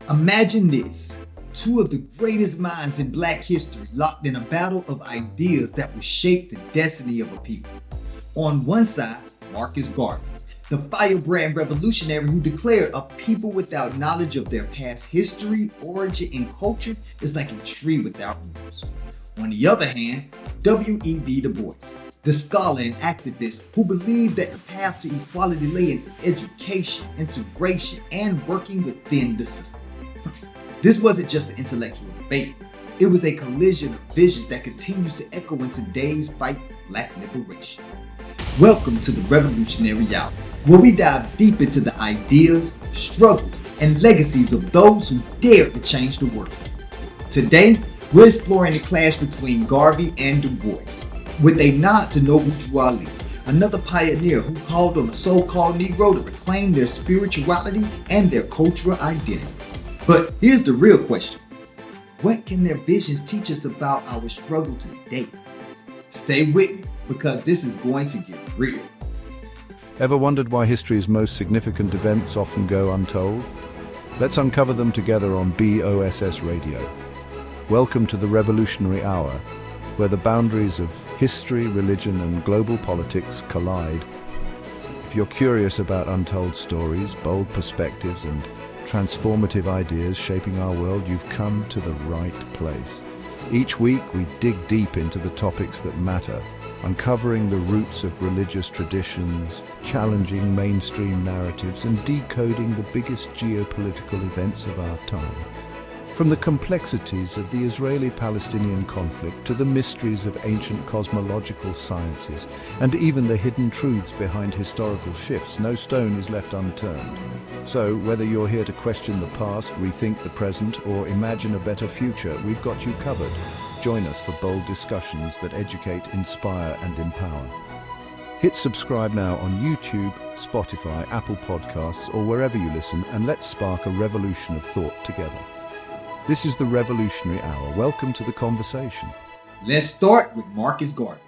Imagine this. Two of the greatest minds in Black history locked in a battle of ideas that would shape the destiny of a people. On one side, Marcus Garvey, the firebrand revolutionary who declared a people without knowledge of their past history, origin, and culture is like a tree without roots. On the other hand, W.E.B. Du Bois, the scholar and activist who believed that the path to equality lay in education, integration, and working within the system. This wasn't just an intellectual debate. It was a collision of visions that continues to echo in today's fight for Black liberation. Welcome to the Revolutionary Hour, where we dive deep into the ideas, struggles, and legacies of those who dared to change the world. Today, we're exploring the clash between Garvey and Du Bois, with a nod to Noble Drew Ali, another pioneer who called on the so-called Negro to reclaim their spirituality and their cultural identity. But here's the real question. What can their visions teach us about our struggle today? Stay with me, because this is going to get real. Ever wondered why history's most significant events often go untold? Let's uncover them together on BOSS Radio. Welcome to the Revolutionary Hour, where the boundaries of history, religion, and global politics collide. If you're curious about untold stories, bold perspectives, and transformative ideas shaping our world, you've come to the right place. Each week, we dig deep into the topics that matter, uncovering the roots of religious traditions, challenging mainstream narratives, and decoding the biggest geopolitical events of our time. From the complexities of the Israeli-Palestinian conflict to the mysteries of ancient cosmological sciences, and even the hidden truths behind historical shifts, no stone is left unturned. So, whether you're here to question the past, rethink the present, or imagine a better future, we've got you covered. Join us for bold discussions that educate, inspire, and empower. Hit subscribe now on YouTube, Spotify, Apple Podcasts, or wherever you listen, and let's spark a revolution of thought together. This is the Revolutionary Hour. Welcome to the conversation. Let's start with Marcus Garvey.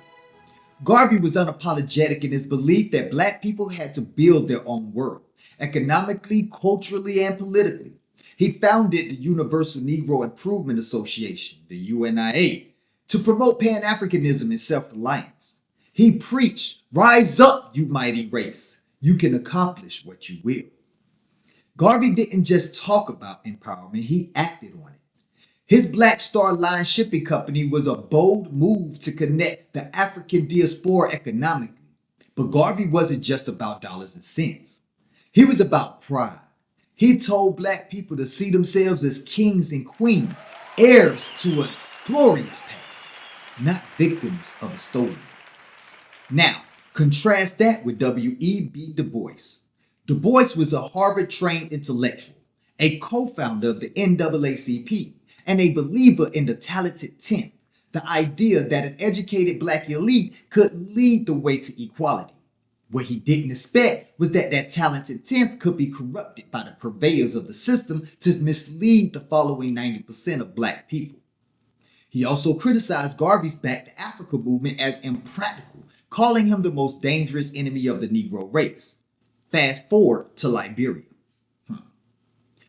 Garvey was unapologetic in his belief that Black people had to build their own world, economically, culturally, and politically. He founded the Universal Negro Improvement Association, the UNIA, to promote Pan-Africanism and self-reliance. He preached, "Rise up, you mighty race. You can accomplish what you will." Garvey didn't just talk about empowerment, he acted on it. His Black Star Line shipping company was a bold move to connect the African diaspora economically. But Garvey wasn't just about dollars and cents. He was about pride. He told Black people to see themselves as kings and queens, heirs to a glorious past, not victims of a story. Now, contrast that with W.E.B. Du Bois. Du Bois was a Harvard-trained intellectual, a co-founder of the NAACP, and a believer in the talented 10th, the idea that an educated Black elite could lead the way to equality. What he didn't expect was that talented 10th could be corrupted by the prevails of the system to mislead the following 90% of Black people. He also criticized Garvey's Back to Africa movement as impractical, calling him the most dangerous enemy of the Negro race. Fast forward to Liberia.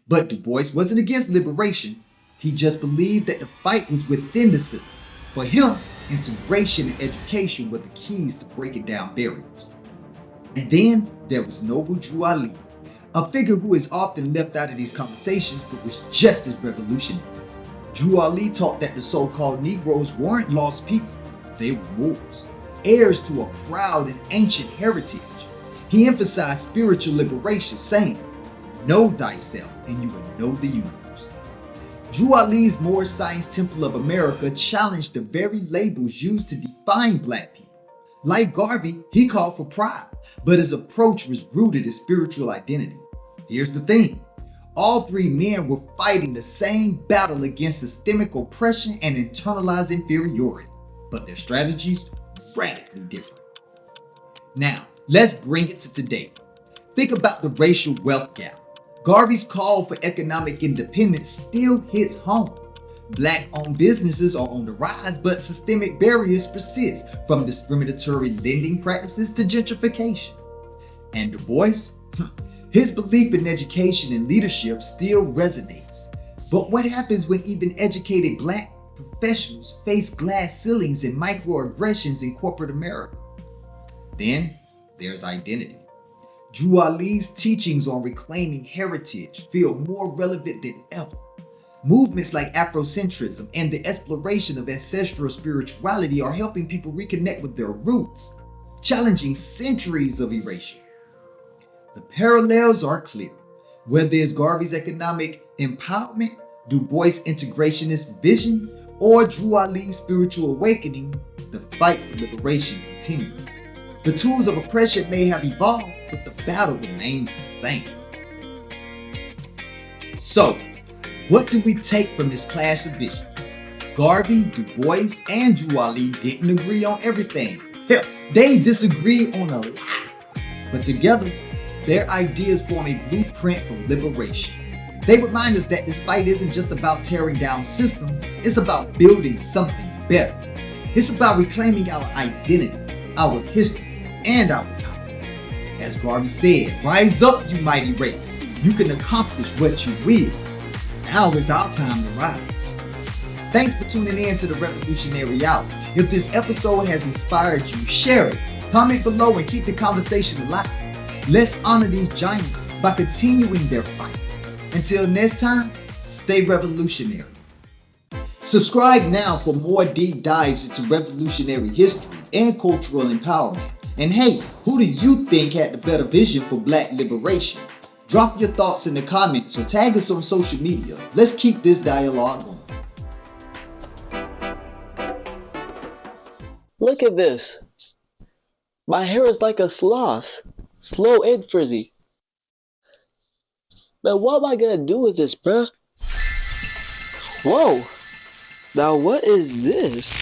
But Du Bois wasn't against liberation. He just believed that the fight was within the system. For him, integration and education were the keys to breaking down barriers. And then there was Noble Drew Ali, a figure who is often left out of these conversations but was just as revolutionary. Drew Ali taught that the so-called Negroes weren't lost people, they were Moors, heirs to a proud and ancient heritage. He emphasized spiritual liberation, saying, "Know thyself and you will know the universe." Drew Ali's Moor Science Temple of America challenged the very labels used to define Black people. Like Garvey, he called for pride, but his approach was rooted in spiritual identity. Here's the thing. All three men were fighting the same battle against systemic oppression and internalized inferiority, but their strategies were radically different. Now, let's bring it to today. Think about the racial wealth gap. Garvey's call for economic independence still hits home. Black-owned businesses are on the rise, but systemic barriers persist, from discriminatory lending practices to gentrification. And Du Bois? His belief in education and leadership still resonates. But what happens when even educated Black professionals face glass ceilings and microaggressions in corporate America? Then there's identity. Drew Ali's teachings on reclaiming heritage feel more relevant than ever. Movements like Afrocentrism and the exploration of ancestral spirituality are helping people reconnect with their roots, challenging centuries of erasure. The parallels are clear. Whether it's Garvey's economic empowerment, Du Bois' integrationist vision, or Drew Ali's spiritual awakening, the fight for liberation continues. The tools of oppression may have evolved, but the battle remains the same. So, what do we take from this clash of vision? Garvey, Du Bois, and Drew Ali didn't agree on everything. Hell, they disagreed on a lot. But together, their ideas form a blueprint for liberation. They remind us that this fight isn't just about tearing down systems, it's about building something better. It's about reclaiming our identity, our history, and our power. As Garvey said, rise up, you mighty race. You can accomplish what you will. Now is our time to rise. Thanks for tuning in to the Revolutionary Hour. If this episode has inspired you, share it, comment below, and keep the conversation alive. Let's honor these giants by continuing their fight. Until next time, stay revolutionary. Subscribe now for more deep dives into revolutionary history and cultural empowerment. And hey, who do you think had the better vision for Black liberation? Drop your thoughts in the comments or tag us on social media. Let's keep this dialogue going. Look at this. My hair is like a sloth, slow and frizzy. Man, what am I gonna do with this, bruh? Whoa! Now what is this?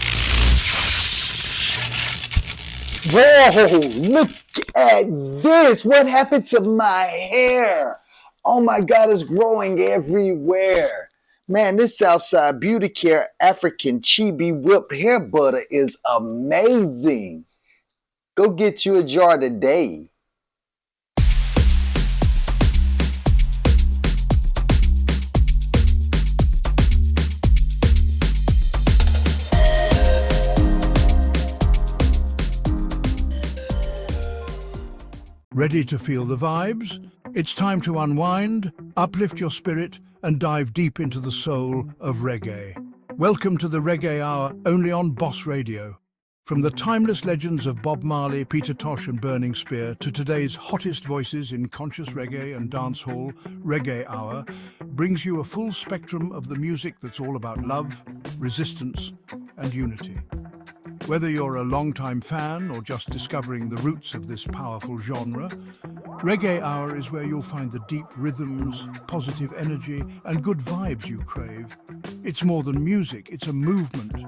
Whoa, look at this. What happened to my hair? Oh my God, it's growing everywhere. Man, this Southside Beauty Care African Chibi Whipped Hair Butter is amazing. Go get you a jar today. Ready to feel the vibes? It's time to unwind, uplift your spirit, and dive deep into the soul of reggae. Welcome to the Reggae Hour, only on Boss Radio. From the timeless legends of Bob Marley, Peter Tosh and Burning Spear to today's hottest voices in conscious reggae and dancehall, Reggae Hour brings you a full spectrum of the music that's all about love, resistance, and unity. Whether you're a long-time fan or just discovering the roots of this powerful genre, Reggae Hour is where you'll find the deep rhythms, positive energy, and good vibes you crave. It's more than music, it's a movement.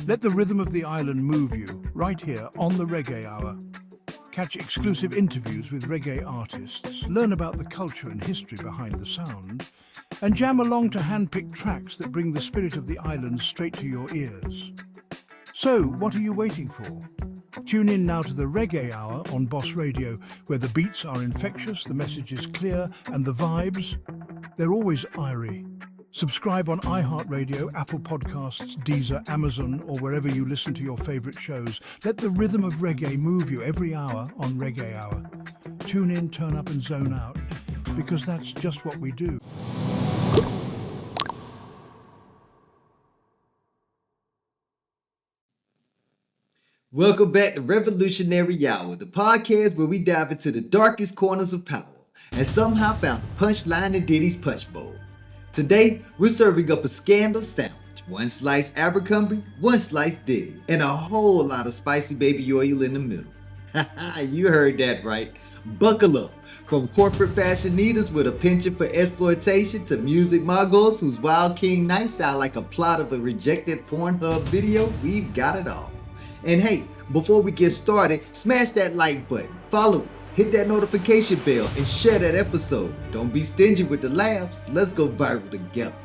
Let the rhythm of the island move you, right here on the Reggae Hour. Catch exclusive interviews with reggae artists, learn about the culture and history behind the sound, and jam along to hand-picked tracks that bring the spirit of the island straight to your ears. So, what are you waiting for? Tune in now to the Reggae Hour on Boss Radio, where the beats are infectious, the message is clear, and the vibes, they're always airy. Subscribe on iHeartRadio, Apple Podcasts, Deezer, Amazon, or wherever you listen to your favorite shows. Let the rhythm of reggae move you every hour on Reggae Hour. Tune in, turn up, and zone out, because that's just what we do. Welcome back to Revolutionary Hour, the podcast where we dive into the darkest corners of power and somehow found a punchline in Diddy's punch bowl. Today, we're serving up a scandal sandwich. One slice Abercrombie, one slice Diddy, and a whole lot of spicy baby oil in the middle. You heard that right. Buckle up. From corporate fashionistas with a penchant for exploitation to music moguls whose Wild King nights sound like a plot of a rejected Pornhub video, we've got it all. And hey, before we get started, smash that like button, follow us, hit that notification bell, and share that episode. Don't be stingy with the laughs. Let's go viral together.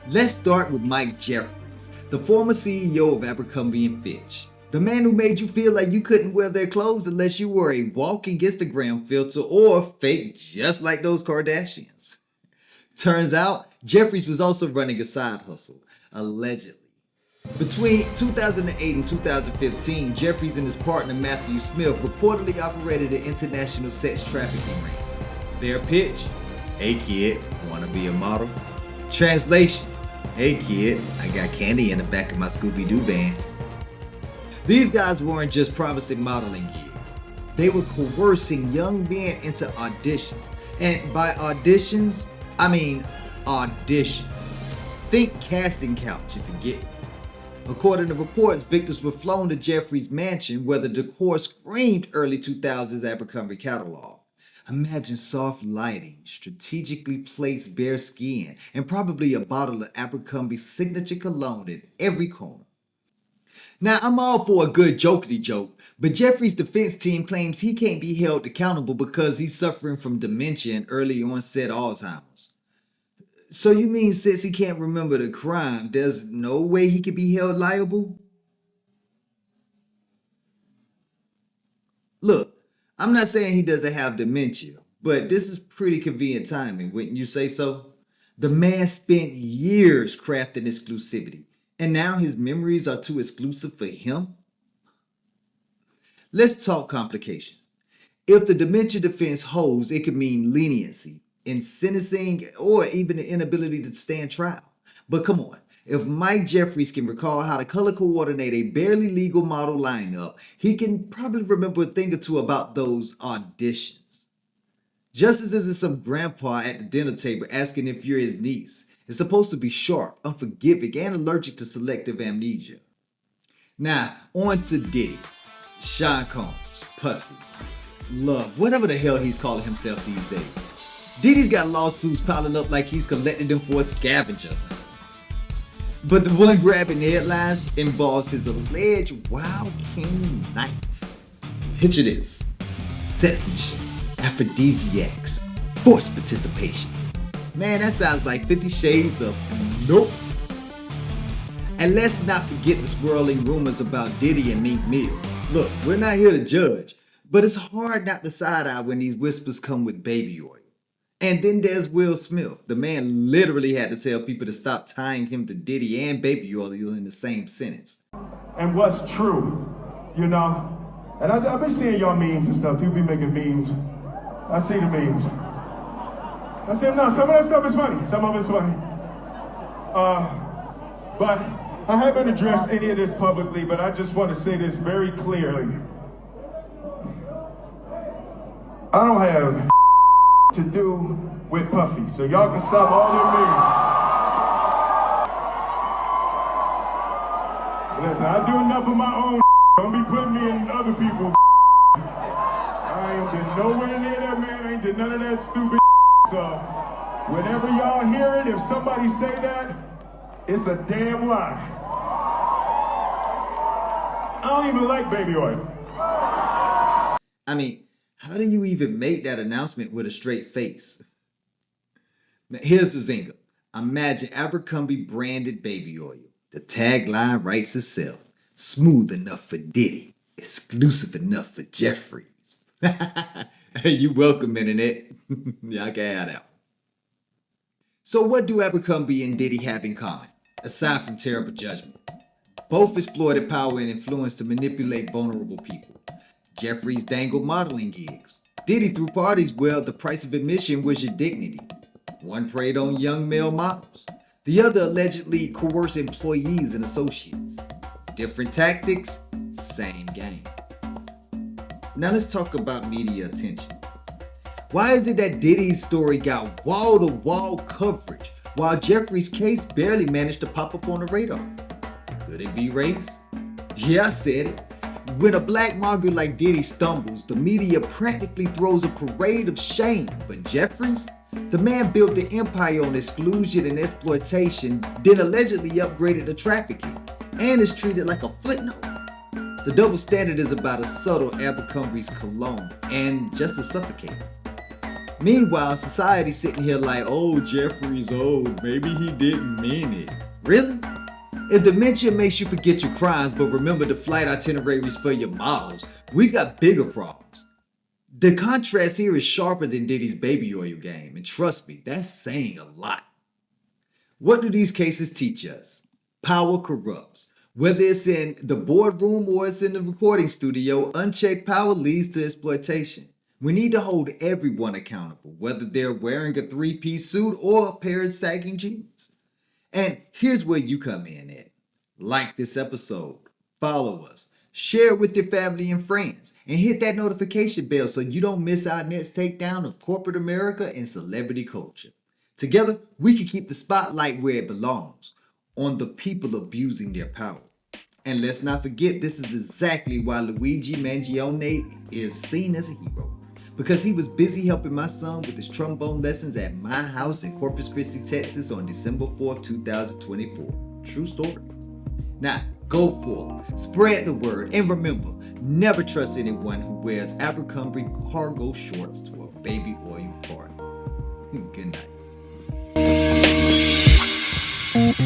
Let's start with Mike Jeffries, the former CEO of Abercrombie & Fitch. The man who made you feel like you couldn't wear their clothes unless you were a walking Instagram filter or fake just like those Kardashians. Turns out, Jeffries was also running a side hustle, allegedly. Between 2008 and 2015, Jeffries and his partner Matthew Smith reportedly operated an international sex trafficking ring. Their pitch? Hey kid, wanna be a model? Translation? Hey kid, I got candy in the back of my Scooby-Doo van. These guys weren't just promising modeling gigs. They were coercing young men into auditions. And by auditions, I mean auditions. Think casting couch if you get it. According to reports, victims were flown to Jeffries' mansion where the decor screamed early 2000s Abercrombie catalog. Imagine soft lighting, strategically placed bare skin, and probably a bottle of Abercrombie's signature cologne in every corner. Now, I'm all for a good jokety joke, but Jeffries' defense team claims he can't be held accountable because he's suffering from dementia and early onset Alzheimer's. So you mean since he can't remember the crime, there's no way he could be held liable? Look, I'm not saying he doesn't have dementia, but this is pretty convenient timing, wouldn't you say so? The man spent years crafting exclusivity, and now his memories are too exclusive for him? Let's talk complications. If the dementia defense holds, it could mean leniency in sentencing or even the inability to stand trial. But come on, if Mike Jeffries can recall how to color coordinate a barely legal model lineup, he can probably remember a thing or two about those auditions. Just as isn't some grandpa at the dinner table asking if you're his niece. It's supposed to be sharp, unforgiving, and allergic to selective amnesia. Now, on to Diddy, Sean Combs, Puffy, Love, whatever the hell he's calling himself these days. Diddy's got lawsuits piling up like he's collected them for a scavenger hunt. But the one grabbing headlines involves his alleged Wild King nights. Picture this: sex machines, aphrodisiacs, forced participation. Man, that sounds like 50 Shades of Nope. And let's not forget the swirling rumors about Diddy and Meek Mill. Look, we're not here to judge, but it's hard not to side-eye when these whispers come with baby oil. And then there's Will Smith. The man literally had to tell people to stop tying him to Diddy and baby oil in the same sentence. And what's true, you know? And I've been seeing y'all memes and stuff. People be making memes. I see the memes. I said, no, some of that stuff is funny. Some of it's funny. But I haven't addressed any of this publicly, but I just want to say this very clearly. I don't have to do with Puffy, so y'all can stop all their memes. Listen, I do enough of my own. Don't be putting me in other people's. I ain't been nowhere near that man. I ain't did none of that stupid. So, whenever y'all hear it, if somebody say that, it's a damn lie. I don't even like baby oil. I mean, how do you even make that announcement with a straight face? Now, here's the zinger. Imagine Abercrombie branded baby oil. The tagline writes itself. Smooth enough for Diddy. Exclusive enough for Jeffries. Hey, you welcome, internet. Y'all can have that one. So what do Abercrombie and Diddy have in common, aside from terrible judgment? Both exploited power and influence to manipulate vulnerable people. Jeffries dangled modeling gigs. Diddy threw parties where the price of admission was your dignity. One preyed on young male models. The other allegedly coerced employees and associates. Different tactics, same game. Now let's talk about media attention. Why is it that Diddy's story got wall-to-wall coverage while Jeffries' case barely managed to pop up on the radar? Could it be race? Yeah, I said it. When a black mogul like Diddy stumbles, the media practically throws a parade of shame. But Jeffries? The man built the empire on exclusion and exploitation, then allegedly upgraded to trafficking, and is treated like a footnote. The double standard is about as subtle Abercrombie's cologne and just as suffocating. Meanwhile, society's sitting here like, oh, Jeffries, oh, maybe he didn't mean it. Really? If dementia makes you forget your crimes but remember the flight itineraries for your models, we've got bigger problems. The contrast here is sharper than Diddy's baby oil game, and trust me, that's saying a lot. What do these cases teach us? Power corrupts. Whether it's in the boardroom or it's in the recording studio, unchecked power leads to exploitation. We need to hold everyone accountable, whether they're wearing a three-piece suit or a pair of sagging jeans. And here's where you come in at. Like this episode, follow us, share it with your family and friends, and hit that notification bell so you don't miss our next takedown of corporate America and celebrity culture. Together, we can keep the spotlight where it belongs, on the people abusing their power. And let's not forget, this is exactly why Luigi Mangione is seen as a hero. Because he was busy helping my son with his trombone lessons at my house in Corpus Christi, Texas on December 4th, 2024. True story. Now, go forth, spread the word, and remember, never trust anyone who wears Abercrombie cargo shorts to a baby oil party. Good night.